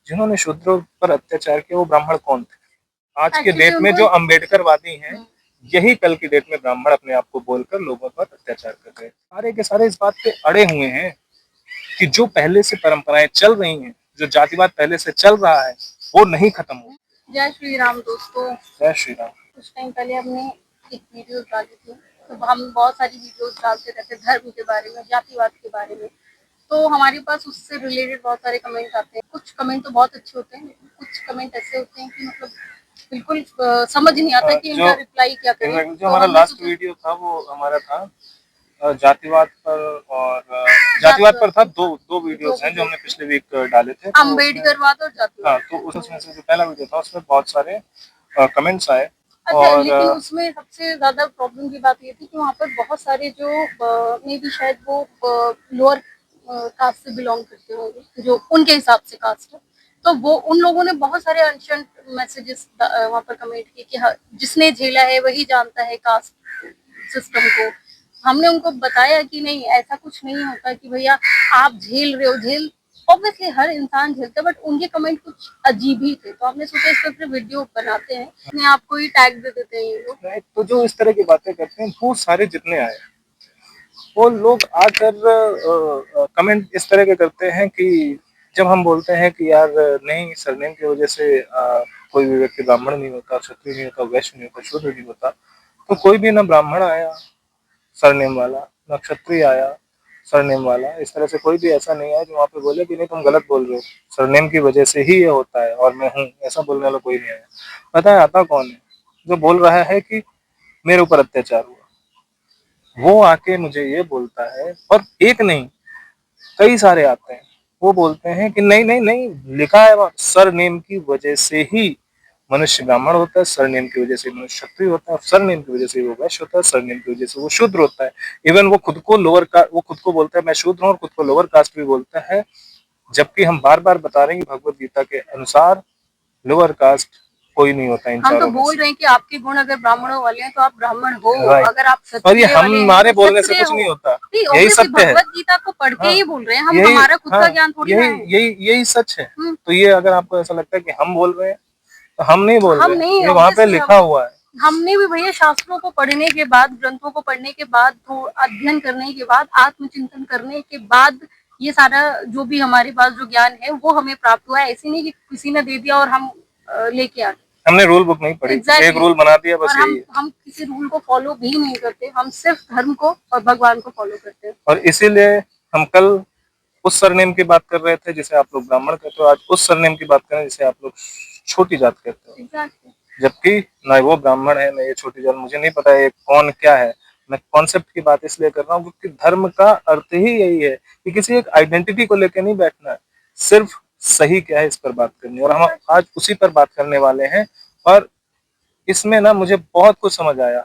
जिन्होंने शूद्रों पर अत्याचार किया वो ब्राह्मण कौन थे? आज के एक्चुअली डेट में उनको जो अम्बेडकरवादी हैं, यही कल की डेट में ब्राह्मण अपने आप को बोलकर लोगों पर अत्याचार कर रहे हैं। सारे के सारे इस बात पे अड़े हुए हैं कि जो पहले से परंपराएं चल रही हैं, जो जातिवाद पहले से चल रहा है, वो नहीं खत्म हो। जय श्री राम दोस्तों। जय श्री राम। कुछ टाइम पहले हमने एक वीडियो डाली थी, तो हम बहुत सारी वीडियोस डालते रहते धर्म के बारे में, जातिवाद के बारे में। तो हमारे पास उससे रिलेटेड बहुत सारे कमेंट आते हैं। कुछ कमेंट तो बहुत अच्छे होते हैं, लेकिन कुछ कमेंट ऐसे होते हैं कि मतलब बिल्कुल समझ नहीं आता कि इनका रिप्लाई क्या करें। जो हमारा लास्ट वीडियो था वो हमारा था जातिवाद पर, और जातिवाद पर था। दो वीडियोस हैं जो हमने पिछले वीक डाले थे, अम्बेडकरवाद और जातिवाद। हाँ, तो उसमें से जो पहला वीडियो था उसमें बहुत सारे कमेंट्स आए। अच्छा, और लेकिन उसमें सबसे ज्यादा प्रॉब्लम की बात ये थी कि वहाँ पर बहुत सारे जो मे बी शायद वो लोअर कास्ट से बिलोंग करते होंगे, जो उनके हिसाब से कास्ट है, तो वो उन लोगों ने बहुत सारे अनशन मैसेजेस वहाँ पर कमेंट किए कि हाँ, जिसने झेला है वही जानता है कास्ट सिस्टम को। हमने उनको बताया कि नहीं, ऐसा कुछ नहीं होता कि भैया आप झेल रहे हो, झेल ऑब्वियसली हर इंसान झेलता है, बट उनके कमेंट कुछ अजीब ही थे, तो हमने सोचा इस पर फिर वीडियो बनाते हैं, अपने आप को ही टैग दे देते हैं ये लोग। तो जो इस तरह की बातें करते हैं वो सारे जितने आए वो लोग आकर कमेंट इस तरह के करते हैं कि जब हम बोलते हैं कि यार नहीं, सरनेम की वजह से कोई भी व्यक्ति ब्राह्मण नहीं होता, क्षत्रिय नहीं होता, वैश्य नहीं होता, शूद्र नहीं होता, तो कोई भी ना ब्राह्मण आया सरनेम वाला, ना क्षत्रिय आया सरनेम वाला, इस तरह से कोई भी ऐसा नहीं है जो वहाँ पे बोले कि नहीं तुम गलत बोल रहे हो, सरनेम की वजह से ही ये होता है और मैं हूँ, ऐसा बोलने वाला कोई नहीं आया। पता है आता कौन है? जो बोल रहा है कि मेरे ऊपर अत्याचार हुआ, वो आके मुझे ये बोलता है, और एक नहीं कई सारे आते हैं, वो बोलते हैं कि नहीं नहीं नहीं, लिखा है सरनेम की वजह से ही मनुष्य ब्राह्मण होता है, सरनेम की वजह से मनुष्य क्षत्रिय होता है, सरनेम की वजह से वो वैश्य होता है, सरनेम की वजह से वो शूद्र होता है। इवन वो खुद को वो खुद को बोलता है मैं शूद्र हूँ, और खुद को लोअर कास्ट भी बोलता है, जबकि हम बार बार बता रहे हैं कि भगवत गीता के अनुसार लोअर कास्ट कोई नहीं होता इन चारों में। हम तो बोल रहे हैं कि आपके गुण अगर ब्राह्मणों वाले हैं तो आप ब्राह्मण हो, अगर आप क्षत्रिय वाले हैं हमारे बोलने से कुछ नहीं होता, यही सत्य है। भगवत गीता को पढ़ के ही बोल रहे हैं हम, हमारा खुद का ज्ञान थोड़ी है। यही सच है। तो ये अगर आपको ऐसा लगता है कि हम बोल रहे हैं, तो हम नहीं बोल रहे, ये वहाँ पे लिखा हुआ है। हमने भी भैया शास्त्रों को पढ़ने के बाद, ग्रंथों को पढ़ने के बाद, तो अध्ययन करने के बाद, आत्मचिंतन करने के बाद ये सारा जो भी हमारे पास जो ज्ञान है वो हमें प्राप्त हुआ है। ऐसे नहीं कि किसी ने दे दिया और हम लेके आ गए। हमने रूल बुक नहीं पढ़ी, एक रूल बना दिया बस, यही है। हम किसी रूल को फॉलो भी नहीं करते, हम सिर्फ धर्म को और भगवान को फॉलो करते हैं। और इसीलिए हम कल उस सरनेम की बात कर रहे थे जिसे आप लोग ब्राह्मण कहते हो, आज उस सरनेम की बात करें जिसे आप लोग छोटी जात कहते हो। exactly. जबकि ना वो ब्राह्मण है, ना ये छोटी जात, मुझे नहीं पता ये कौन क्या है। मैं कॉन्सेप्ट की बात इसलिए कर रहा हूँ क्योंकि धर्म का अर्थ ही यही है कि किसी एक आइडेंटिटी को लेकर नहीं बैठना है, सिर्फ सही क्या है इस पर बात करनी है, और हम आज उसी पर बात करने वाले हैं। और इसमें ना मुझे बहुत कुछ समझ आया।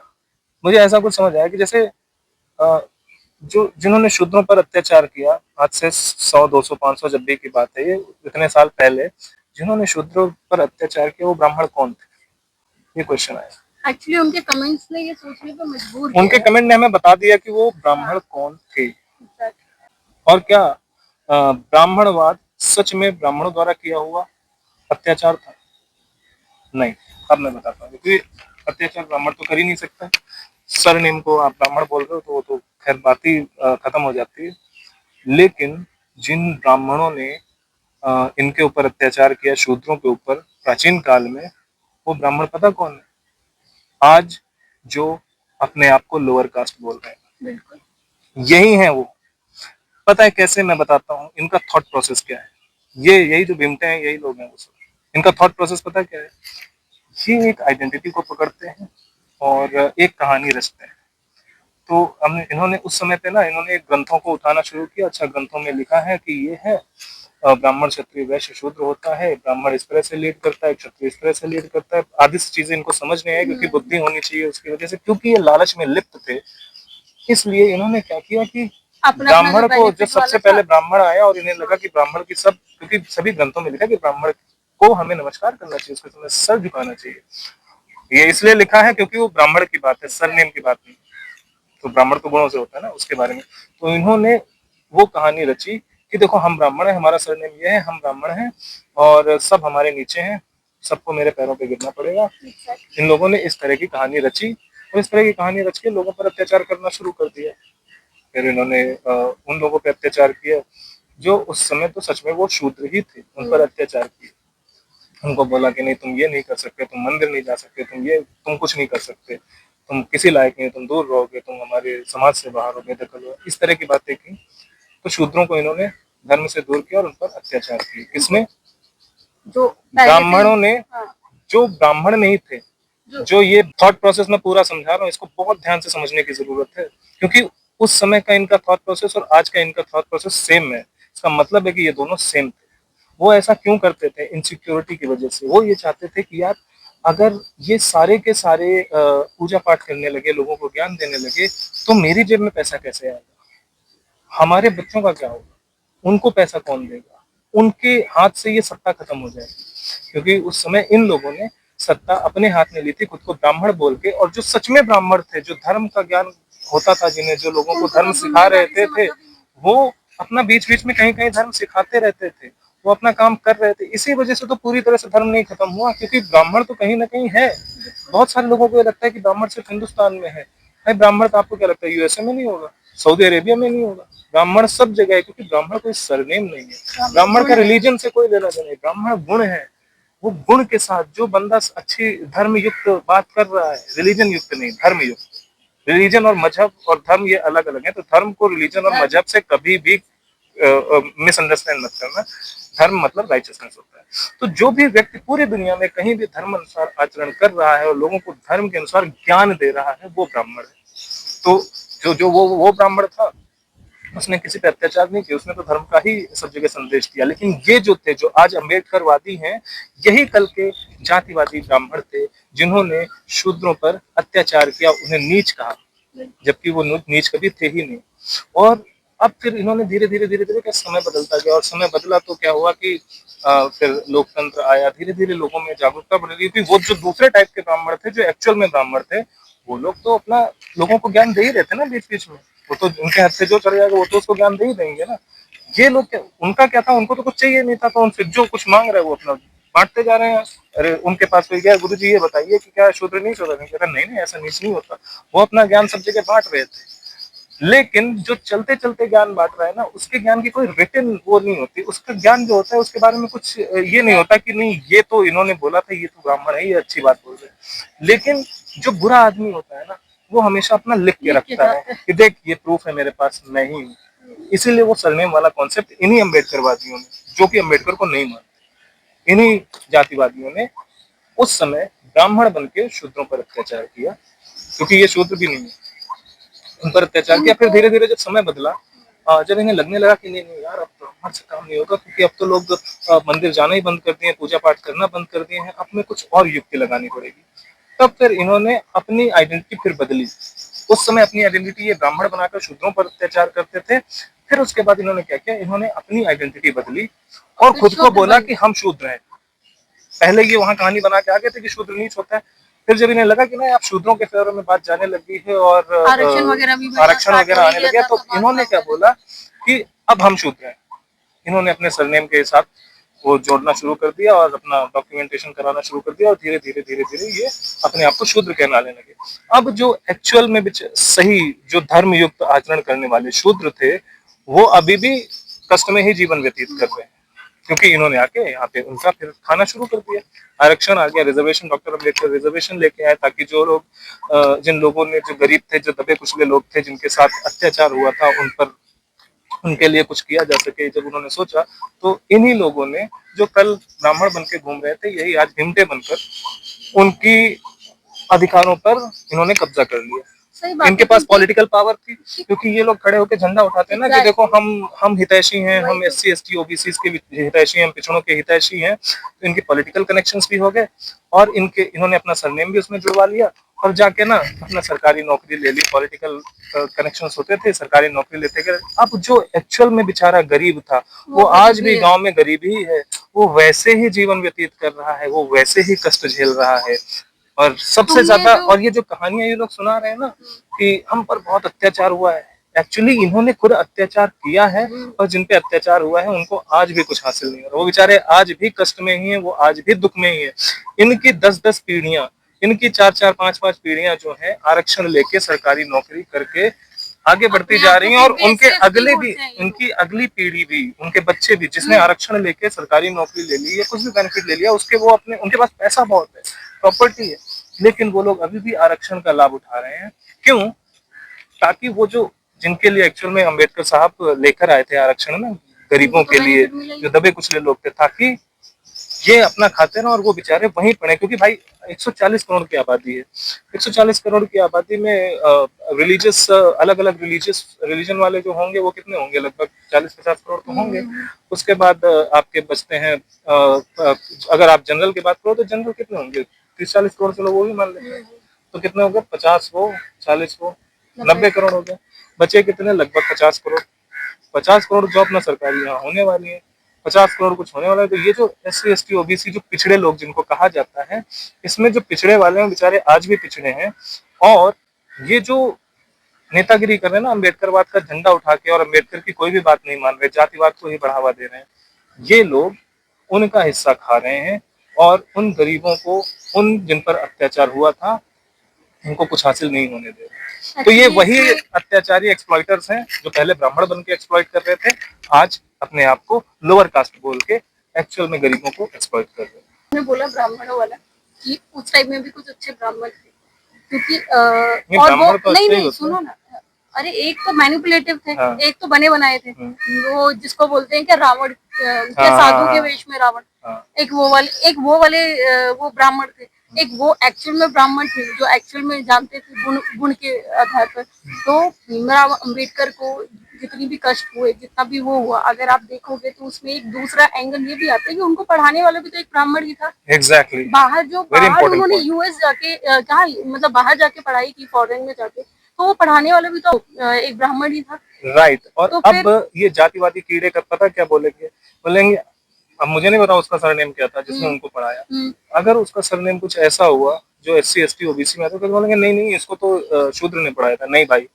मुझे ऐसा कुछ समझ आया कि जैसे जो जिन्होंने शूद्रों पर अत्याचार किया, आज से 100, 200, 500 जब भी की बात है, ये इतने साल पहले जिन्होंने शूद्रों पर अत्याचार किया वो ब्राह्मण कौन थे, ये क्वेश्चन आया। एक्चुअली उनके कमेंट्स ने ये सोचने पर मजबूर किया। उनके कमेंट ने हमें बता दिया कि वो ब्राह्मण कौन थे। और क्या ब्राह्मणवाद सच में ब्राह्मणों द्वारा किया हुआ अत्याचार था? नहीं। अब मैं बताता हूँ, क्योंकि अत्याचार ब्राह्मण तो कर ही नहीं सकता। सरनेम को आप ब्राह्मण बोल रहे हो तो वो तो खैर बात ही खत्म हो जाती है। लेकिन जिन ब्राह्मणों ने इनके ऊपर अत्याचार किया, शूद्रों के ऊपर, प्राचीन काल में, वो ब्राह्मण पता कौन है? आज जो अपने आप को लोअर कास्ट बोल रहे हैं, बिल्कुल यही है वो। पता है कैसे? मैं बताता हूँ इनका थॉट प्रोसेस क्या है। यही जो भीमटे हैं, यही लोग हैं वो सब। इनका थॉट प्रोसेस पता क्या है? ये एक आइडेंटिटी को पकड़ते हैं और एक कहानी रचते हैं। तो हमने इन्होंने उस समय पे ना इन्होंने ग्रंथों को उठाना शुरू किया। अच्छा, ग्रंथों में लिखा है कि ये है ब्राह्मण क्षत्रिय वैश्य शूद्र होता है, ब्राह्मण इस तरह से लीड करता है, क्षत्रिय इस तरह से लीड करता है, आदि चीजें इनको समझ नहीं आई क्योंकि बुद्धि होनी चाहिए उसकी वजह से, क्योंकि ये लालच में लिप्त थे। इसलिए इन्होंने क्या किया कि ब्राह्मण को, जो सबसे पहले ब्राह्मण आया और इन्हें लगा कि ब्राह्मण की सब, क्योंकि सभी ग्रंथों में लिखा कि ब्राह्मण को हमें नमस्कार करना चाहिए, उसके सामने सर झुकाना चाहिए। ये इसलिए लिखा है क्योंकि वो ब्राह्मण की बात है, सरनेम की बात नहीं। तो ब्राह्मण तो गुणों से होता है ना, उसके बारे में। तो इन्होंने वो कहानी रची कि देखो हम ब्राह्मण हैं, हमारा सरनेम ये है, हम ब्राह्मण हैं और सब हमारे नीचे हैं, सबको मेरे पैरों पे गिरना पड़ेगा। इन लोगों ने इस तरह की कहानी रची और इस तरह की कहानी रच के लोगों पर अत्याचार करना शुरू कर दिया। फिर इन्होंने उन लोगों पे अत्याचार किया जो उस समय तो सच में वो शूद्र ही थे, उन पर अत्याचार किया। उनको बोला कि नहीं तुम ये नहीं कर सकते, तुम मंदिर नहीं जा सकते, तुम कुछ नहीं कर सकते, तुम किसी लायक नहीं, तुम दूर रहोगे, तुम हमारे समाज से बाहर हो, बेदखल हो, इस तरह की बातें की। तो शूद्रों को इन्होंने धर्म से दूर किया और उन पर अत्याचार किए। किसने? जो ब्राह्मणों ने। हाँ, जो ब्राह्मण नहीं थे, जो ये थॉट प्रोसेस मैं पूरा समझा रहा हूँ, इसको बहुत ध्यान से समझने की जरूरत है, क्योंकि उस समय का इनका थॉट प्रोसेस और आज का इनका थॉट प्रोसेस सेम है। इसका मतलब है कि ये दोनों सेम थे। वो ऐसा क्यों करते थे? इनसिक्योरिटी की वजह से। वो ये चाहते थे कि यार अगर ये सारे के सारे पूजा पाठ करने लगे, लोगों को ज्ञान देने लगे, तो मेरी जेब में पैसा कैसे आएगा? हमारे बच्चों का क्या होगा? उनको पैसा कौन देगा? उनके हाथ से ये सत्ता खत्म हो जाएगी। क्योंकि उस समय इन लोगों ने सत्ता अपने हाथ में ली थी, खुद को ब्राह्मण बोल के, और जो सच में ब्राह्मण थे, जो धर्म का ज्ञान होता था, जिन्हें, जो लोगों को धर्म सिखा रहे थे, वो अपना बीच बीच में कहीं कहीं धर्म सिखाते रहते थे, वो अपना काम कर रहे थे। इसी वजह से तो पूरी तरह से धर्म नहीं खत्म हुआ, क्योंकि ब्राह्मण तो कहीं ना कहीं है। बहुत सारे लोगों को ये लगता है कि ब्राह्मण सिर्फ हिंदुस्तान में है। भाई ब्राह्मण तो आपको क्या लगता है यूएसए में नहीं होगा, सऊदी अरेबिया में नहीं होगा? ब्राह्मण सब जगह है, क्योंकि ब्राह्मण कोई सरनेम नहीं है, ब्राह्मण का रिलीजन से कोई लेना देना नहीं। ब्राह्मण गुण है, वो गुण के साथ जो बंदा अच्छी धर्म युक्त बात कर रहा है, रिलीजन युक्त नहीं, धर्म युक्त। रिलीजन और मजहब और धर्म ये अलग अलग है, तो धर्म को रिलीजन और मजहब से कभी भी मिसअंडरस्टैंड मत करना। धर्म मतलब राइचसनेस होता है। तो जो भी व्यक्ति पूरी दुनिया में कहीं भी धर्म अनुसार आचरण कर रहा है और लोगों को धर्म के अनुसार ज्ञान दे रहा है, वो ब्राह्मण है। तो जो जो वो ब्राह्मण था, उसने किसी पे अत्याचार नहीं किया, उसने तो धर्म का ही सब जगह संदेश दिया। लेकिन ये जो थे, जो आज अम्बेडकरवादी हैं, यही कल के जातिवादी ब्राह्मण थे, जिन्होंने शूद्रों पर अत्याचार किया, उन्हें नीच कहा, जबकि वो नीच कभी थे ही नहीं। और अब फिर इन्होंने धीरे धीरे धीरे धीरे क्या समय बदलता गया, और समय बदला तो क्या हुआ कि फिर लोकतंत्र आया, धीरे धीरे लोगों में जागरूकता बढ़ रही थी। वो जो दूसरे टाइप के ब्राह्मण थे, जो एक्चुअल में ब्राह्मण थे, वो लोग तो अपना लोगों को ज्ञान दे ही रहे थे ना बीच बीच में। वो तो उनके हाथ से जो चढ़ जाएगा वो तो उसको ज्ञान दे ही देंगे ना। ये लोग क्या, उनका क्या था? उनको तो कुछ चाहिए नहीं था, तो उनसे जो कुछ मांग रहे हैं वो अपना बांटते जा रहे हैं। अरे उनके पास कोई गया, गुरु जी ये बताइए कि क्या शूद्र नहीं शूद्र नहीं? कहता नहीं नहीं, ऐसा नीच नहीं होता। वो अपना ज्ञान सब जगह बांट रहे थे। लेकिन जो चलते चलते ज्ञान बांट रहा है ना, उसके ज्ञान की कोई रिटर्न वो नहीं होती। उसका ज्ञान जो होता है, उसके बारे में कुछ ये नहीं होता कि नहीं ये तो इन्होंने बोला था, ये तो ब्राह्मण है, ये अच्छी बात बोल रहे हैं। लेकिन जो बुरा आदमी होता है ना, वो हमेशा अपना लिख के रखता है कि देख ये प्रूफ है मेरे पास, मैं ही हूँ। इसीलिए वो सरनेम वाला कॉन्सेप्ट इन्हीं अम्बेडकरवादियों ने, जो कि अम्बेडकर को नहीं मानते, इन्हीं जातिवादियों ने उस समय ब्राह्मण बन के शूद्रों पर अत्याचार किया, क्योंकि ये शूद्र भी नहीं है, उन पर अत्याचार किया। फिर धीरे धीरे जब समय बदला, जब इन्हें लगने लगा कि नहीं नहीं यार, अब तो हमारे से काम नहीं होगा, क्योंकि अब तो लोग मंदिर जाना ही बंद कर दिए, पूजा पाठ करना बंद कर दिए हैं, अब हमें कुछ और युक्ति लगानी पड़ेगी। तब फिर इन्होंने अपनी आइडेंटिटी फिर बदली। उस समय अपनी आइडेंटिटी ये ब्राह्मण बनाकर शूद्रों पर अत्याचार करते थे। फिर उसके बाद इन्होंने क्या किया, इन्होंने अपनी आइडेंटिटी बदली और खुद को बोला कि हम शूद्र हैं। पहले ये वहां कहानी बना के आ गए थे कि शूद्र नीच होता है। फिर जब इन्हें लगा कि ना आप शूद्रों के फेवर में बात जाने लगी है और आरक्षण वगैरह आने लगे, तो इन्होंने क्या बोला कि अब हम शूद्र हैं। इन्होंने अपने सरनेम के साथ वो जोड़ना शुरू कर दिया और अपना डॉक्यूमेंटेशन कराना शुरू कर दिया, और धीरे धीरे धीरे धीरे ये अपने आप को शूद्र कहलाने लगे। अब जो एक्चुअल में सही, जो धर्म युक्त आचरण करने वाले शूद्र थे, वो अभी भी कष्ट में ही जीवन व्यतीत कर रहे हैं, क्योंकि इन्होंने आके यहाँ पे उनका फिर खाना शुरू कर दिया। आरक्षण आ गया, रिजर्वेशन, डॉक्टर अम्बेडकर रिजर्वेशन लेके आए, ताकि जो लोग, जिन लोगों ने, जो गरीब थे, जो दबे कुचले लोग थे, जिनके साथ अत्याचार हुआ था, उन पर, उनके लिए कुछ किया जा सके। जब उन्होंने सोचा, तो इन्हीं लोगों ने, जो कल ब्राह्मण बन के घूम रहे थे, यही आज भिमटे बनकर उनकी अधिकारों पर इन्होंने कब्जा कर लिया। इनके पास पॉलिटिकल पावर थी, क्योंकि ये लोग खड़े होकर झंडा उठाते हैं ना कि देखो हम हितैषी हैं, हम एससी एसटी ओबीसी के हितैषी हैं, हम पिछड़ों के हितैषी हैं। तो इनके पॉलिटिकल कनेक्शंस भी हो गए, और इन्होंने अपना सरनेम भी उसमें जुड़वा लिया, और जाके ना अपना सरकारी नौकरी ले ली। पॉलिटिकल कनेक्शंस होते थे, सरकारी नौकरी लेते गए। अब जो एक्चुअल में बेचारा गरीब था, वो आज भी गांव में गरीब ही है, वो वैसे ही जीवन व्यतीत कर रहा है, वो वैसे ही कष्ट झेल रहा है। और सबसे ज्यादा, और ये जो कहानियां ये लोग सुना रहे हैं ना कि हम पर बहुत अत्याचार हुआ है, एक्चुअली इन्होंने खुद अत्याचार किया है और जिन पे अत्याचार हुआ है उनको आज भी कुछ हासिल नहीं हो रहा। वो बेचारे आज भी कष्ट में ही हैं, वो आज भी दुख में ही है। इनकी 10-10 पीढ़ियां, इनकी 4-4 5-5 पीढ़ियां जो है आरक्षण लेके सरकारी नौकरी करके आगे बढ़ती जा रही हैं और उनके अगले भी, उनकी अगली पीढ़ी भी, उनके बच्चे भी जिसने आरक्षण लेके सरकारी नौकरी ले ली या कुछ भी बेनिफिट ले लिया, उसके वो अपने, उनके पास पैसा बहुत है, प्रॉपर्टी है, लेकिन वो लोग अभी भी आरक्षण का लाभ उठा रहे हैं। क्यों? ताकि वो जो, जिनके लिए एक्चुअल में अंबेडकर साहब लेकर आए थे आरक्षण ना, गरीबों के लिए, जो दबे कुचले लोग थे, ताकि ये अपना खाते ना और वो बेचारे वहीं पड़े। क्योंकि भाई 140 करोड़ की आबादी है, 140 करोड़ की आबादी में रिलीजियस, अलग अलग रिलीजन वाले जो होंगे वो कितने होंगे, लगभग 40-50 करोड़ तो होंगे। उसके बाद आपके बचते हैं, अगर आप जनरल की बात करो तो जनरल कितने होंगे, 30-40 करोड़, चलो वो भी मान लेते हैं, तो कितने हो गए, 50 वो, 40 वो, 90 करोड़ हो गए। बचे कितने, लगभग 50 करोड़। 50 करोड़ जॉब ना सरकारी यहाँ होने वाली है, 50 करोड़ कुछ होने वाला है। तो ये जो SC ST OBC जो पिछड़े लोग जिनको कहा जाता है, इसमें जो पिछड़े वाले हैं बेचारे आज भी पिछड़े हैं। और ये जो नेतागिरी कर रहे हैं ना, अम्बेडकरवाद का झंडा उठा के, और अम्बेडकर की कोई भी बात नहीं मान रहे, जातिवाद को ही बढ़ावा दे रहे हैं, ये लोग उनका हिस्सा खा रहे हैं और उन गरीबों को, उन जिन पर अत्याचार हुआ था, उनको कुछ हासिल नहीं होने दे रहे। तो ये वही अत्याचारी एक्सप्लॉइटर्स हैं जो पहले ब्राह्मण बन के एक्सप्लॉइट कर रहे थे, आज अपने आप को लोअर कास्ट बोल के एक्चुअल में गरीबों को एक्सप्लॉइट कर रहे हैं। मैंने बोला ब्राह्मणों वाला कि उस टाइम में भी कुछ अच्छे ब्राह्मण थे, क्योंकि नहीं, और वो ब्राह्मण तो नहीं अच्छे ही नहीं होते सुनो हैं। ना, अरे एक तो मैनिपुलेटिव थे, हाँ। एक तो बने बनाए थे, वो जिसको बोलते हैं कि रावण, क्या हाँ, साधु के हाँ, वेश में रावण, हाँ। एक वो वाले वो ब्राह्मण थे, एक वो एक्चुअल में ब्राह्मण थे जो एक्चुअल में जानते थे गुण गुण के आधार पर। तो भीमराव अंबेडकर को जितनी भी कष्ट हुए, जितना भी वो हुआ, अगर आप देखोगे तो उसमें एक दूसरा एंगल ये भी आता है कि उनको पढ़ाने वाला भी तो एक ब्राह्मण ही था। एग्जैक्टली। बाहर जो वेरी बाहर इंपॉर्टेंट उन्होंने पॉइंट। यूएस जाके कहा, मतलब बाहर जाके पढ़ाई की फॉरेन में जाके, तो वो पढ़ाने वाला भी तो एक ब्राह्मण ही था। राइट। और तो अब फिर ये जातिवादी कीड़े का पता क्या बोलेंगे, बोलेंगे, अब मुझे नहीं पता उसका सरनेम क्या था जिसने उनको पढ़ाया, अगर उसका सरनेम कुछ ऐसा हुआ जो SC ST OBC में आता तो बोलेंगे नहीं नहीं इसको तो शूद्र ने पढ़ाया था। नहीं भाई,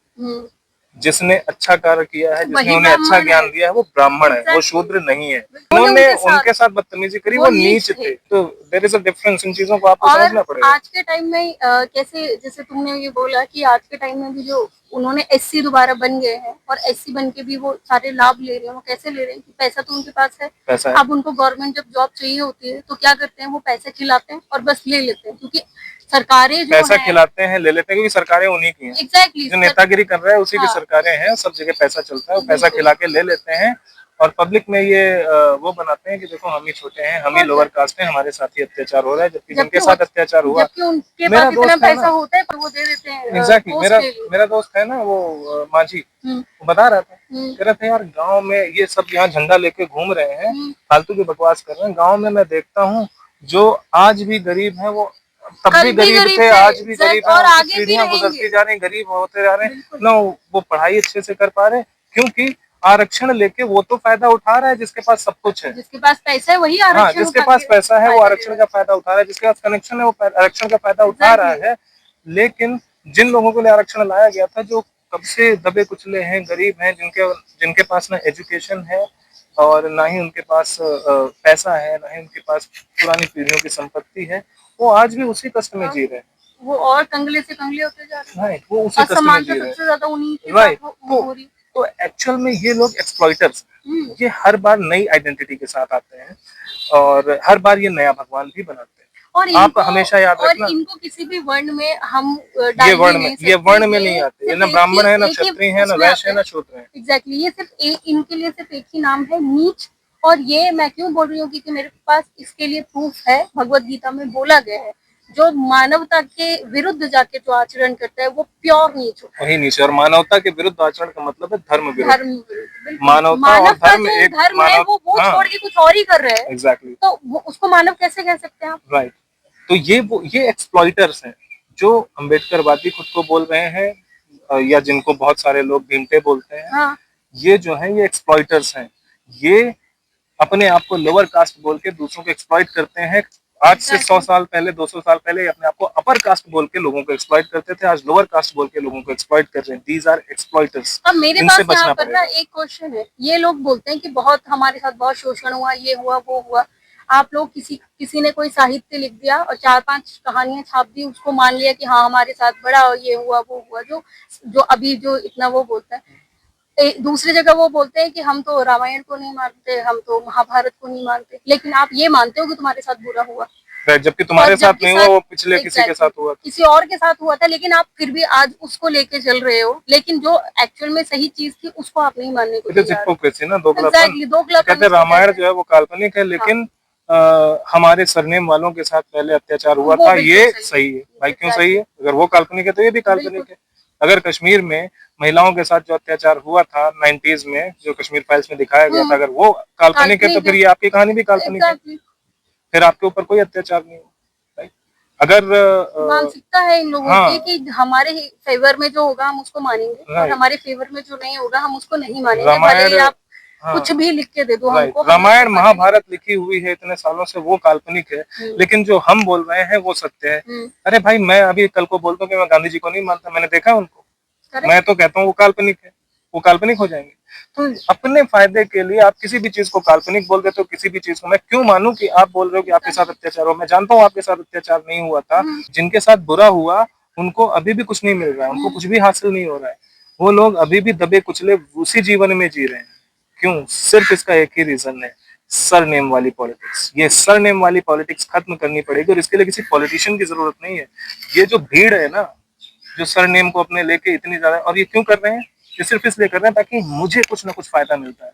जिसने अच्छा कार्य किया है, जिसने उन्हें अच्छा ज्ञान दिया है, वो ब्राह्मण है, वो शूद्र नहीं है। उन्होंने उनके साथ बदतमीजी करी, वो नीच थे। तो देयर इज अ डिफरेंस, इन चीजों को आपको समझना पड़ेगा। आज के टाइम में कैसे, जैसे तुमने ये बोला कि आज के टाइम में भी जो उन्होंने SC दोबारा बन गए हैं और SC बन के भी वो सारे लाभ ले रहे हैं, वो कैसे ले रहे हैं कि पैसा तो उनके पास है, पैसा है। अब उनको गवर्नमेंट जब जॉब चाहिए होती है तो क्या करते हैं, वो पैसे खिलाते हैं और बस ले लेते हैं, क्योंकि सरकारें जो पैसा खिलाते हैं, ले लेते हैं, क्योंकि सरकारें उन्हीं की हैं। एग्जैक्टली जो नेतागिरी कर रहा है उसी की सरकारें हैं, सब जगह पैसा चलता है, वो पैसा खिला के ले लेते हैं और पब्लिक में ये वो बनाते हैं कि देखो हम ही छोटे हैं, हम ही लोअर कास्ट हैं, हमारे साथ ही अत्याचार हो रहा है, जबकि जिनके साथ अत्याचार हुआ, उनके पास इतना पैसा होता है पर वो दे देते हैं। एग्जैक्टली। मेरा दोस्त है ना वो मांझी, वो बता रहा था, कह रहा था यार गांव में ये सब यहाँ झंडा लेके घूम रहे हैं, फालतू की बकवास कर रहे हैं, गांव में मैं देखता हूँ जो आज भी गरीब है, वो तब भी गरीब थे, आज भी गरीब है, और आगे पीढ़ियां गुजरती जा रही, गरीब होते जा रहे हैं ना, वो पढ़ाई अच्छे से कर पा रहे, क्योंकि आरक्षण लेके वो तो फायदा उठा रहा है जिसके पास सब कुछ है, जिसके पास पैसा है वही आरक्षण, हाँ, जिसके पास पैसा है वो आरक्षण का फायदा उठा रहा है, जिसके पास कनेक्शन है वो आरक्षण का फायदा उठा रहा है। लेकिन जिन लोगों के लिए आरक्षण लाया गया था, जो कब से दबे कुचले हैं, गरीब हैं, जिनके पास ना एजुकेशन है और ना ही उनके पास पैसा है, ना ही उनके पास पुरानी पीढ़ियों की संपत्ति है, वो आज भी उसी कष्ट में जी रहे हैं। वो और कंगले से कंगले होते जा रहे हैं। राइट, वो उसी कष्ट में जी रहे हैं। सबसे ज्यादा उन्हीं की राइट। हो रही। तो एक्चुअल में ये लोग एक्सप्लॉइटर्स, ये हर बार नई आइडेंटिटी के साथ आते हैं और हर बार ये नया भगवान भी बनाते हैं। और आप हमेशा याद रखना, और इनको किसी भी वर्ण में हम ये वर्ण में नहीं आते, ये ना ब्राह्मण है, ना क्षत्रिय है, ना वैश्य है, ना शूद्र है। एग्जैक्टली, ये सिर्फ इनके लिए सिर्फ एक ही नाम है, नीच। और ये मैं क्यों बोल रही हूँ, क्योंकि मेरे पास इसके लिए प्रूफ है, भगवत गीता में बोला गया है, जो मानवता के विरुद्ध जाके जो आचरण करता है वो प्योर नीच होता है। वही नीच, और मानवता के विरुद्ध आचरण का मतलब है धर्म विरुद्ध। मानवता और धर्म एक धर्म है, वो छोड़ के कुछ और ही कर रहे हैं। एग्जैक्टली। तो उसको मानव कैसे कह सकते हैं आप? राइट। तो ये एक्सप्लॉइटर्स हैं जो अम्बेडकरवादी खुद को बोल रहे हैं, या जिनको बहुत सारे लोग भीमटे बोलते हैं। हाँ। ये जो है ये एक्सप्लॉइटर्स हैं, ये अपने आप को लोअर कास्ट बोल के दूसरों को एक्सप्लॉइट करते हैं आज से 100 साल पहले, 200 साल पहले अपने आप को अपर कास्ट बोल के लोगों को एक्सप्लॉइट करते थे, आज लोअर कास्ट बोल के लोगों को एक्सप्लॉइट कर रहे हैं। These are exploiters. अब मेरे इनसे पास यहाँ बचना पर ना पड़ेगा। एक क्वेश्चन है, ये लोग बोलते हैं कि बहुत हमारे साथ बहुत शोषण हुआ, ये हुआ वो हुआ। आप लोग किसी ने कोई साहित्य लिख दिया और 4-5 कहानियां छाप दी, उसको मान लिया कि हाँ हमारे साथ बड़ा ये हुआ वो हुआ, जो जो अभी जो इतना वो बोलता है। दूसरी जगह वो बोलते हैं कि हम तो रामायण को नहीं मानते, हम तो महाभारत को नहीं मानते, लेकिन आप ये मानते हो कि तुम्हारे साथ बुरा हुआ, जबकि तुम्हारे और साथ जबकि नहीं हुआ, वो पिछले किसी के साथ एग्जैक्टली हुआ। किसी और के साथ हुआ था, लेकिन आप फिर भी आज उसको लेके चल रहे हो, लेकिन जो एक्चुअल में सही चीज थी उसको आप नहीं मानने को इट इज तैयार हो। हिपोक्रेसी ना, दोगलापन। एग्जैक्टली दोगलापन कहते हैं इसको रामायण कहते हैं। जो है वो काल्पनिक है, हाँ, लेकिन हमारे सरनेम वालों के साथ पहले अत्याचार हुआ वो था, बिल्कुल ये सही सही है भाई। क्यों एग्जैक्टली सही है? अगर वो काल्पनिक है तो ये भी बिल्कुल काल्पनिक है। अगर कश्मीर में महिलाओं के साथ जो अत्याचार हुआ था 90s में, जो कश्मीर फाइल्स में दिखाया गया था, अगर वो काल्पनिक है तो काल्पनिक फिर है ये आपकी कहानी भी काल्पनिक है। एग्जैक्टली। फिर आपके ऊपर कोई अत्याचार नहीं हुआ। राइट? अगर मानसिकता है इन लोगों की हाँ, कि हमारे फेवर में जो होगा हम उसको मानेंगे, और राइट। हमारे फेवर में जो नहीं होगा हम उसको नहीं मानेंगे, भले ही रामायण, आप हाँ, कुछ भी लिख के दे दो राइट। हमको, हम उसको रामायण मानेंगे। महाभारत लिखी हुई है इतने सालों से, वो काल्पनिक है, लेकिन जो हम बोल रहे हैं वो सत्य है। अरे भाई, मैं अभी कल को बोलता हूँ कि मैं गांधी जी को नहीं मानता, मैंने देखा उनको, मैं तो कहता हूँ वो काल्पनिक है, वो काल्पनिक हो जाएंगे। तो अपने फायदे के लिए आप किसी भी चीज को काल्पनिक बोल देते हो। किसी भी चीज को मैं क्यों मानूं कि आप बोल रहे हो कि आपके साथ अत्याचार हुआ? मैं जानता हूँ आपके साथ अत्याचार नहीं हुआ था। जिनके साथ बुरा हुआ उनको अभी भी कुछ नहीं मिल रहा है, उनको कुछ भी हासिल नहीं हो रहा है। वो लोग अभी भी दबे कुचले उसी जीवन में जी रहे हैं। क्यों? सिर्फ इसका एक ही रीजन है, सरनेम वाली पॉलिटिक्स। ये सरनेम वाली पॉलिटिक्स खत्म करनी पड़ेगी, और इसके लिए किसी पॉलिटिशियन की जरूरत नहीं है। ये जो भीड़ है ना, जो सरनेम को अपने लेके इतनी ज्यादा, और ये क्यों कर रहे हैं? ये सिर्फ इसलिए कर रहे हैं ताकि मुझे कुछ ना कुछ फायदा मिलता है।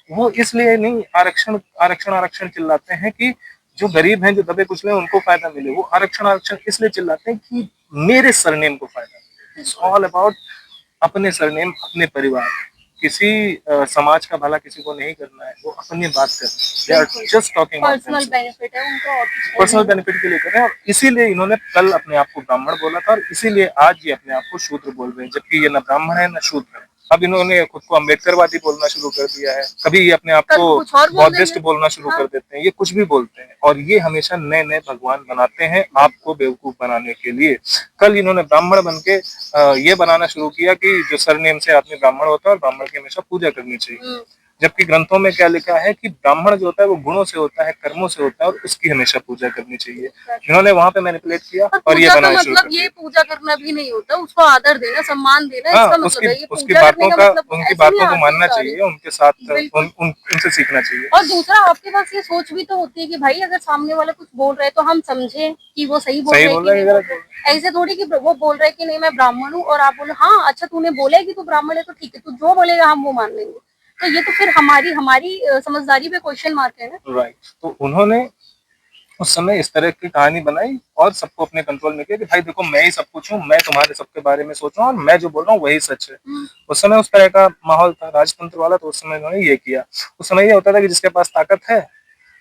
वो इसलिए नहीं आरक्षण आरक्षण आरक्षण चिल्लाते हैं कि जो गरीब हैं, जो दबे कुचले हैं, उनको फायदा मिले। वो आरक्षण आरक्षण इसलिए चिल्लाते हैं कि मेरे सरनेम को फायदा मिले। इट्स ऑल अबाउट अपने सरनेम, अपने परिवार। किसी समाज का भला किसी को नहीं करना है, वो अपनी बात कर रहे हैं। They are just talking personal benefit है उनको, और कुछ है पर्सनल नहीं। बेनिफिट के लिए कर रहे हैं। और इसीलिए इन्होंने कल अपने आप को ब्राह्मण बोला था, और इसीलिए आज ये अपने आप को शूद्र बोल रहे हैं, जबकि ये न ब्राह्मण है न शूद्र है। अब इन्होंने खुद को अम्बेडकरवादी बोलना शुरू कर दिया है, कभी ये अपने आप कल को को कुछ और बोल बौद्धिस्ट देंगे। बोलना शुरू हाँ कर देते हैं। ये कुछ भी बोलते हैं, और ये हमेशा नए नए भगवान बनाते हैं आपको बेवकूफ बनाने के लिए। कल इन्होंने ब्राह्मण बन के ये बनाना शुरू किया कि जो सरनेम से आदमी ब्राह्मण होता है और ब्राह्मण की हमेशा पूजा करनी चाहिए। जबकि ग्रंथों में क्या लिखा है कि ब्राह्मण जो होता है वो गुणों से होता है, कर्मों से होता है, और उसकी हमेशा पूजा करनी चाहिए। इन्होंने वहां पे मैनिपुलेट किया और ये पूजा का बनाना शुरू कर मतलब ये दिया। पूजा करना भी नहीं होता, उसको आदर देना, सम्मान देना, हाँ, इसका मतलब उसकी है। ये उसकी पूजा करने बातों का का, मतलब उनकी ऐसे नहीं बातों को आते मानना सारे। चाहिए, उनके साथ बिल्कुल। उनसे सीखना चाहिए। और दूसरा, आपके पास ये सोच भी तो होती है कि भाई अगर सामने वाला कुछ बोल रहा है तो हम समझे कि वो सही बोल सही रहे हैं बोल कि रहे नहीं हैं, बोल गलत रहे बोल रहे हैं। ऐसे थोड़ी कि वो बोल रहे हैं कि नहीं मैं ब्राह्मण हूँ, और आप बोलो हाँ अच्छा तूने बोला है कि तू ब्राह्मण है तो ठीक है, तू जो बोलेगा हम वो मान लेंगे। तो ये तो फिर हमारी हमारी समझदारी पे क्वेश्चन मार्क है ना। राइट। तो उन्होंने उस समय इस तरह की कहानी बनाई और सबको अपने कंट्रोल में किया कि भाई देखो, मैं ही सब कुछ हूँ, मैं तुम्हारे सबके बारे में सोच रहा हूँ, और मैं जो बोल रहा हूँ वही सच है। उस समय उस तरह का माहौल था, राजतंत्र वाला। तो उस समय उन्होंने ये किया। उस समय ये होता था कि जिसके पास ताकत है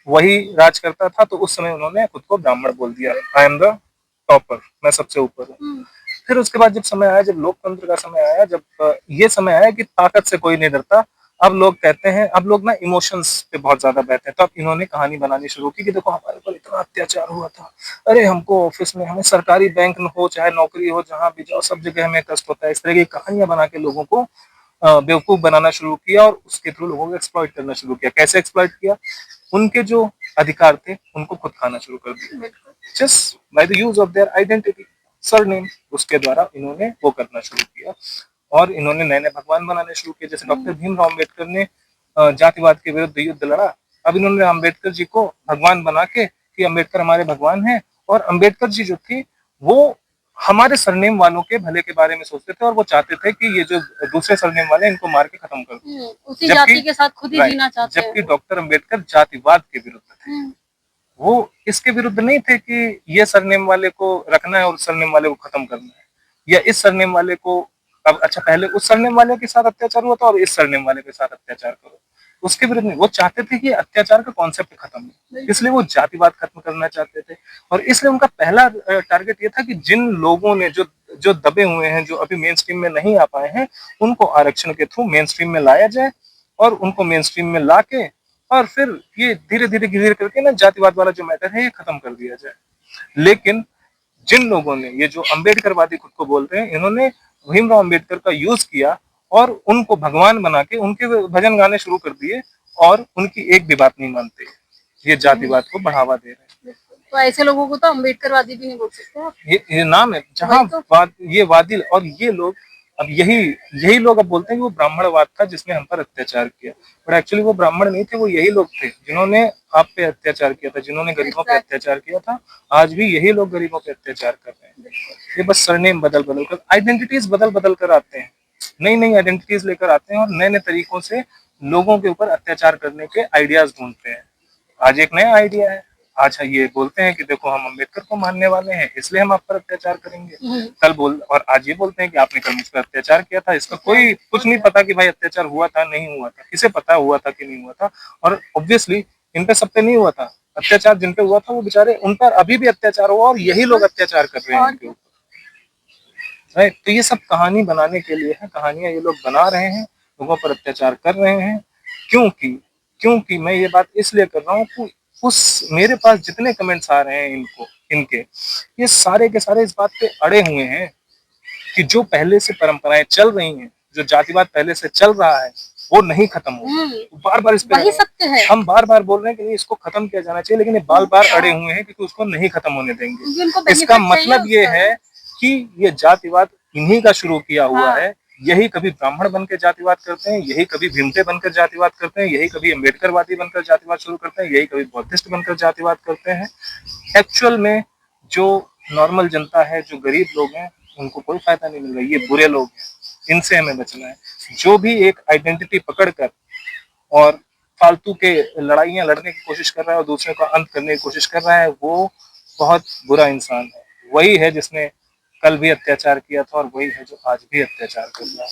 वही राज करता था। तो उस समय उन्होंने खुद को ब्राह्मण बोल दिया, आई एम द टॉपर, मैं सबसे ऊपर हूँ। फिर उसके बाद जब समय आया, जब लोकतंत्र का समय आया, जब ये समय आया कि ताकत से कोई नहीं डरता, अब लोग कहते हैं, अब लोग ना इमोशंस पे बहुत ज्यादा बहते हैं। तो अब इन्होंने कहानी बनानी शुरू की कि देखो हमारे ऊपर इतना अत्याचार हुआ था, अरे हमको ऑफिस में, हमें सरकारी बैंक हो चाहे नौकरी हो, जहां भी जाओ सब जगह हमें कष्ट होता है। इस तरह की कहानियां बना के लोगों को बेवकूफ बनाना शुरू किया, और उसके थ्रू लोगों को एक्सप्लॉइट करना शुरू किया। कैसे एक्सप्लॉइट किया? उनके जो अधिकार थे उनको खुद खाना शुरू कर दिया, just by the use of their identity, surname. उसके द्वारा इन्होंने वो करना शुरू किया, और इन्होंने नए नए भगवान बनाने शुरू किए। जैसे डॉक्टर भीमराव अम्बेडकर ने जातिवाद के विरुद्ध युद्ध लड़ा, अब इन्होंने अम्बेडकर जी को भगवान बना के कि अम्बेडकर हमारे भगवान हैं। और अम्बेडकर जी जो थी वो हमारे सरनेम वालों के भले के बारे में सोचते थे, और वो चाहते थे कि ये जो दूसरे सरनेम वाले हैं इनको मार के खत्म कर दो। उसी जाति के साथ खुद ही जीना चाहते हैं। जबकि डॉक्टर अम्बेडकर जातिवाद के विरुद्ध थे। वो इसके विरुद्ध नहीं थे कि ये सरनेम वाले को रखना है और सरनेम वाले को खत्म करना है, या इस सरनेम वाले को, अब अच्छा पहले उस सरनेम वाले के साथ अत्याचार हुआ था और इस सरनेम वाले के साथ अत्याचार करो, उसके विरुद्ध नहीं। वो चाहते थे कि अत्याचार का कॉन्सेप्ट खत्म हो, इसलिए वो जातिवाद खत्म करना चाहते थे। और इसलिए उनका पहला टारगेट ये था कि जिन लोगों ने जो जो दबे हुए हैं, जो अभी मेन स्ट्रीम में नहीं आ पाए हैं, उनको आरक्षण के थ्रू मेन स्ट्रीम में लाया जाए, और उनको मेन स्ट्रीम में ला के और फिर ये धीरे धीरे करके ना जातिवाद वाला जो मैटर है ये खत्म कर दिया जाए। लेकिन जिन लोगों ने, ये जो अम्बेडकरवादी खुद को बोलते हैं, इन्होंने भीमराव अम्बेडकर का यूज किया और उनको भगवान बना के उनके भजन गाने शुरू कर दिए और उनकी एक भी बात नहीं मानते। ये जातिवाद को बढ़ावा दे रहे हैं। तो ऐसे लोगों को तो अम्बेडकरवादी भी नहीं बोल सकते आप। ये नाम है जहाँ तो ये वादी, और ये लोग अब यही लोग अब बोलते हैं कि वो ब्राह्मणवाद था जिसने हम पर अत्याचार किया, बट एक्चुअली वो ब्राह्मण नहीं थे, वो यही लोग थे जिन्होंने आप पे अत्याचार किया था, जिन्होंने गरीबों पे अत्याचार किया था। आज भी यही लोग गरीबों पे अत्याचार कर रहे हैं। ये बस सरनेम बदल बदल कर, आइडेंटिटीज बदल बदल कर आते हैं, नई नई आइडेंटिटीज लेकर आते हैं और नए नए तरीकों से लोगों के ऊपर अत्याचार करने के आइडियाज ढूंढते हैं। आज एक नया आइडिया है, आज ये बोलते हैं कि देखो हम अम्बेडकर को मानने वाले हैं इसलिए हम आप पर अत्याचार करेंगे, कल और आज ये बोलते हैं कि आपने कल मुझ पर अत्याचार किया था। इसका कोई कुछ नहीं पता कि भाई अत्याचार हुआ था नहीं हुआ था, किसे पता हुआ था कि नहीं हुआ था। और ऑब्वियसली इन पे सब पे नहीं हुआ था अत्याचार, जिन पे हुआ था वो बेचारे, उन पर अभी भी अत्याचार हुआ और यही लोग अत्याचार कर रहे हैं उनके ऊपर। राइट, तो ये सब कहानी बनाने के लिए है, कहानियां ये लोग बना रहे हैं, लोगों पर अत्याचार कर रहे हैं। क्योंकि मैं ये बात इसलिए कर रहा हूँ कि उस मेरे पास जितने कमेंट्स आ रहे हैं इनके, ये सारे के सारे इस बात पे अड़े हुए हैं कि जो पहले से परंपराएं चल रही हैं, जो जातिवाद पहले से चल रहा है, वो नहीं खत्म हो। बार बार इस पे सत्य है। हम बार बार बोल रहे हैं कि नहीं इसको खत्म किया जाना चाहिए, लेकिन ये बार बार अड़े हुए हैं क्योंकि उसको नहीं खत्म होने देंगे। इसका मतलब ये है कि ये जातिवाद इन्हीं का शुरू किया हुआ है। यही कभी ब्राह्मण बनकर जातिवाद करते हैं, यही कभी भीमते बनकर जातिवाद करते हैं, यही कभी अम्बेडकरवादी बनकर जातिवाद शुरू करते हैं, यही कभी बौद्धिस्ट बनकर जातिवाद करते हैं। एक्चुअल में जो नॉर्मल जनता है, जो गरीब लोग हैं, उनको कोई फायदा नहीं मिल रहा है। ये बुरे लोग हैं, इनसे हमें बचना है। जो भी एक आइडेंटिटी पकड़कर और फालतू के लड़ाइयां लड़ने की कोशिश कर रहा है और दूसरे का अंत करने की कोशिश कर रहा है, वो बहुत बुरा इंसान है। वही है जिसने कल भी अत्याचार किया था और वही है जो आज भी अत्याचार कर रहा है।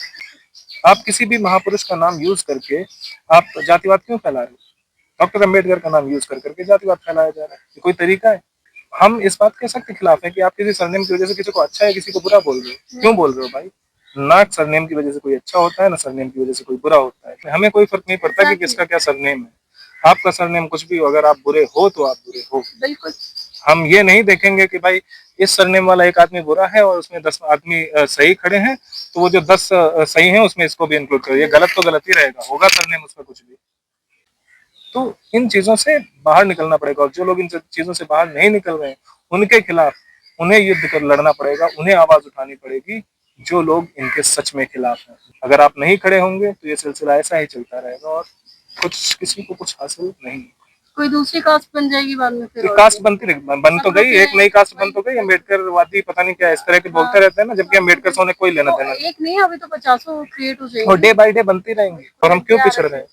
आप किसी भी महापुरुष का नाम यूज करके आप जातिवाद क्यों फैला रहे हो? डॉक्टर अम्बेडकर का नाम यूज करके जातिवाद फैलाया जा रहा है, ये कोई तरीका है? हम इस बात के सख्त खिलाफ है कि आप किसी सरनेम की वजह से किसी को अच्छा या किसी को बुरा बोल रहे हो। क्यों बोल रहे हो भाई? ना सरनेम की वजह से कोई अच्छा होता है, ना सरनेम की वजह से कोई बुरा होता है। हमें कोई फर्क नहीं पड़ता कि किसका क्या सरनेम है। आपका सरनेम कुछ भी हो, अगर आप बुरे हो तो आप बुरे हो। बिल्कुल। हम ये नहीं देखेंगे कि भाई इस सरनेम वाला एक आदमी बुरा है और उसमें 10 आदमी सही खड़े हैं, तो वो जो 10 सही हैं उसमें इसको भी इंक्लूड करो। ये गलत तो गलत ही रहेगा, होगा सरनेम उसमें कुछ भी। तो इन चीजों से बाहर निकलना पड़ेगा और जो लोग इन चीजों से बाहर नहीं निकल रहे हैं उनके खिलाफ उन्हें युद्ध कर लड़ना पड़ेगा, उन्हें आवाज उठानी पड़ेगी, जो लोग इनके सच में खिलाफ हैं। अगर आप नहीं खड़े होंगे तो ये सिलसिला ऐसा ही चलता रहेगा और कुछ किसी को कुछ हासिल नहीं। कोई दूसरी कास्ट बन जाएगी बाद में, फिर कास्ट बन तो गई, एक नई कास्ट बन तो गई। अम्बेडकरवादी पता नहीं क्या इस तरह के बोलते रहते हैं ना, जबकि अम्बेडकर से उन्हें कोई लेना देना नहीं। एक नहीं, अभी तो 50 क्रिएट हो जाएंगे और डे बाय डे बनती रहेंगी। और हम क्यों पिछड़ रहे हैं?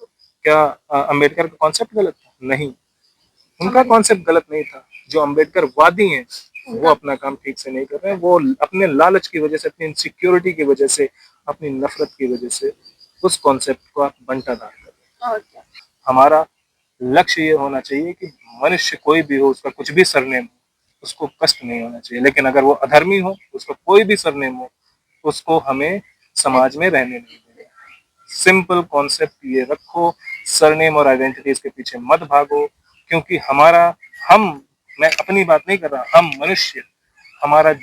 क्या अम्बेडकर का कॉन्सेप्ट गलत था? नहीं, उनका कॉन्सेप्ट गलत नहीं था। जो अम्बेडकरवादी हैं वो अपना काम ठीक से नहीं कर रहे हैं। वो अपने लालच की वजह से, अपनी इनसिक्योरिटी की वजह से, अपनी नफरत की वजह से उस कॉन्सेप्ट को आप बंटाधार कर रहे हैं। हमारा लक्ष्य ये होना चाहिए कि मनुष्य कोई भी हो, उसका कुछ भी सरनेम हो, उसको कष्ट नहीं होना चाहिए। लेकिन अगर वो अधर्मी हो, उसका कोई भी सरनेम हो, उसको हमें समाज में रहने नहीं देना। सिंपल कॉन्सेप्ट ये रखो, सरनेम और आइडेंटिटीज के पीछे मत भागो, क्योंकि मैं अपनी बात नहीं कर रहा, हम मनुष्य, हमारा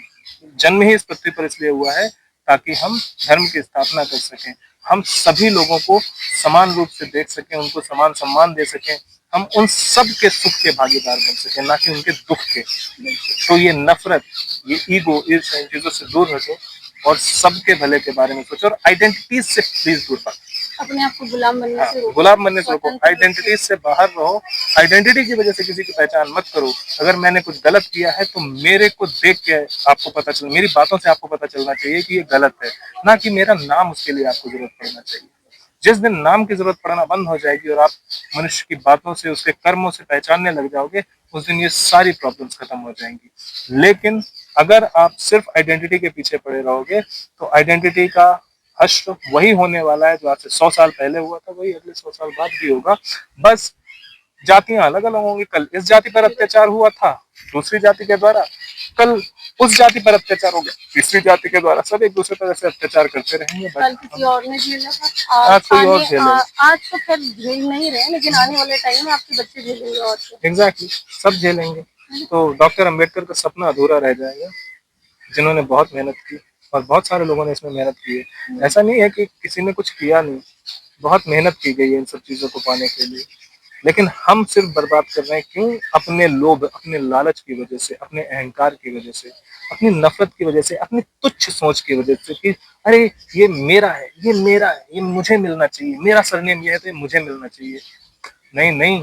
जन्म ही इस पृथ्वी पर इसलिए हुआ है ताकि हम धर्म की स्थापना कर सकें, हम सभी लोगों को समान रूप से देख सकें, उनको समान सम्मान दे सकें, हम उन सब के सुख के भागीदार बन सकें, ना कि उनके दुख के। तो ये नफरत, ये ईगो, ईर्ष्या, इन चीजों से दूर हटो और सबके भले के बारे में सोचो और आइडेंटिटीज से प्लीज दूर भागो। अपने आप को गुलाम बनने से रोको। गुलाम बनने से रोको, आइडेंटिटीज से बाहर रहो। आइडेंटिटी की वजह से किसी की पहचान मत करो। अगर मैंने कुछ गलत किया है तो मेरे को देख के आपको पता चल, मेरी बातों से आपको पता चलना चाहिए कि ये गलत है, ना कि मेरा नाम उसके लिए आपको जरूरत पड़ना चाहिए। जिस दिन नाम की जरूरत पड़ना बंद हो जाएगी और आप मनुष्य की बातों से, उसके कर्मों से पहचानने लग जाओगे, उस दिन ये सारी प्रॉब्लम्स खत्म हो जाएंगी। लेकिन अगर आप सिर्फ आइडेंटिटी के पीछे पड़े रहोगे तो आइडेंटिटी का हश्र वही होने वाला है जो आज से 100 साल पहले हुआ था, वही अगले 100 साल बाद भी होगा। बस जातियां अलग अलग होंगी। कल इस जाति पर अत्याचार हुआ था दूसरी जाति के द्वारा, कल उस जाति पर अत्याचार हो गया, तीसरी जाति के द्वारा सब एक दूसरे पर ऐसे अत्याचार करते रहेंगे। कल किसी और ने झेला था, आज कोई और झेलेगा। आज तो खैर झेल नहीं रहे, लेकिन आने वाले टाइम में आपके बच्चे झेलेंगे और क्या। एग्जैक्टली, सब झेलेंगे। तो डॉक्टर अंबेडकर का सपना अधूरा रह जाएगा, जिन्होंने बहुत मेहनत की और बहुत सारे लोगों ने इसमें मेहनत की है। ऐसा नहीं है कि किसी ने कुछ किया नहीं, बहुत मेहनत की गई है इन सब चीजों को पाने के लिए, लेकिन हम सिर्फ बर्बाद कर रहे हैं। क्यों? अपने लोभ, अपने लालच की वजह से, अपने अहंकार की वजह से, अपनी नफरत की वजह से, अपनी तुच्छ सोच की वजह से कि अरे ये मेरा है, ये मेरा है, ये मुझे मिलना चाहिए, मेरा सरनेम ये है तो ये मुझे मिलना चाहिए। नहीं नहीं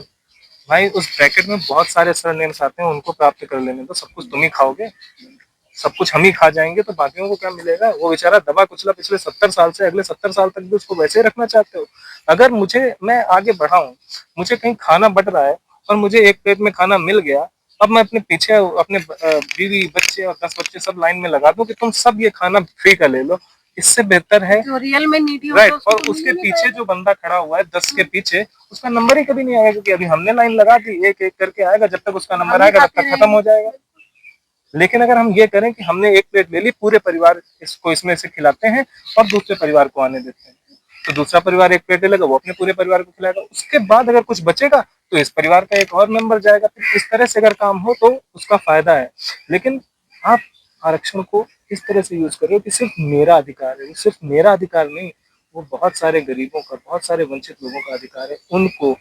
भाई, उस ब्रैकेट में बहुत सारे सरनेम्स आते हैं, उनको प्राप्त कर लेने दो। सब कुछ तुम ही खाओगे, सब कुछ हम ही खा जाएंगे, तो बाकियों को क्या मिलेगा? वो बेचारा दबा कुचला पिछले 70 साल से अगले 70 साल तक भी उसको वैसे ही रखना चाहते हो। अगर मैं आगे बढ़ा हूं, मुझे कहीं खाना बट रहा है और मुझे एक प्लेट में खाना मिल गया, अब मैं अपने पीछे अपने बीवी बच्चे और 10 बच्चे सब लाइन में लगा दूं कि तुम सब ये खाना फ्री का ले लो। इससे बेहतर है जो रियल में नीडी होता है राइट। और उसको उसके मिल नहीं पीछे पाएगा। जो बंदा खड़ा हुआ है 10 के पीछे, उसका नंबर ही कभी नहीं आएगा, क्योंकि अभी हमने लाइन लगा दी, एक एक करके आएगा, जब तक उसका नंबर हम ही आएगा तब खाते तक खत्म हो रहेंगे। जाएगा। लेकिन अगर हम ये करें कि हमने एक प्लेट ले ली, पूरे परिवार इसको इसमें से खिलाते हैं और दूसरे परिवार को आने देते हैं, तो दूसरा परिवार एक प्लेट ले लेगा, वो अपने पूरे परिवार को खिलाएगा, उसके बाद अगर कुछ बचेगा तो इस परिवार का एक और मेंबर जाएगा। फिर इस तरह से अगर काम हो तो उसका फायदा है। लेकिन आप आरक्षण को इस तरह से यूज कर रहे हो कि सिर्फ मेरा अधिकार है। वो सिर्फ मेरा अधिकार नहीं, वो बहुत सारे गरीबों का, बहुत सारे वंचित लोगों का अधिकार है, उनको।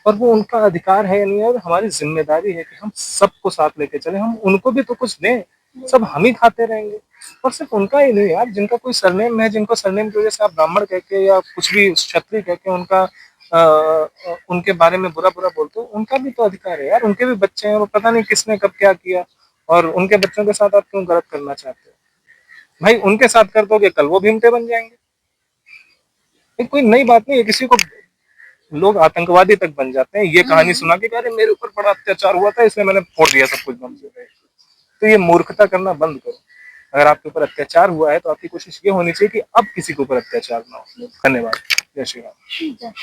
और वो उनका अधिकार है या नहीं है, हमारी जिम्मेदारी है कि हम सबको साथ लेके चले, हम उनको भी तो कुछ दें। सब हम ही खाते रहेंगे। और सिर्फ उनका ही नहीं यार, जिनका कोई सरनेम है, जिनको सरनेम की वजह से आप ब्राह्मण कह के या कुछ भी क्षत्रिय कह के उनका उनके बारे में बुरा बुरा बोलते हो, उनका भी तो अधिकार है यार। उनके भी बच्चे हैं, और पता नहीं किसने कब क्या किया, और उनके बच्चों के साथ आप क्यों गलत करना चाहते हो? भाई उनके साथ कर दोगे, कल वो भीमते बन जाएंगे। ये कोई नई बात नहीं है, किसी को लोग आतंकवादी तक बन जाते हैं ये कहानी सुना के, अरे मेरे ऊपर बड़ा अत्याचार हुआ था इसलिए मैंने फोड़ दिया सब कुछ बम से। तो ये मूर्खता करना बंद करो। अगर आपके ऊपर अत्याचार हुआ है तो आपकी कोशिश ये होनी चाहिए कि अब किसी के ऊपर अत्याचार ना हो। धन्यवाद। जय श्री राम। ठीक है।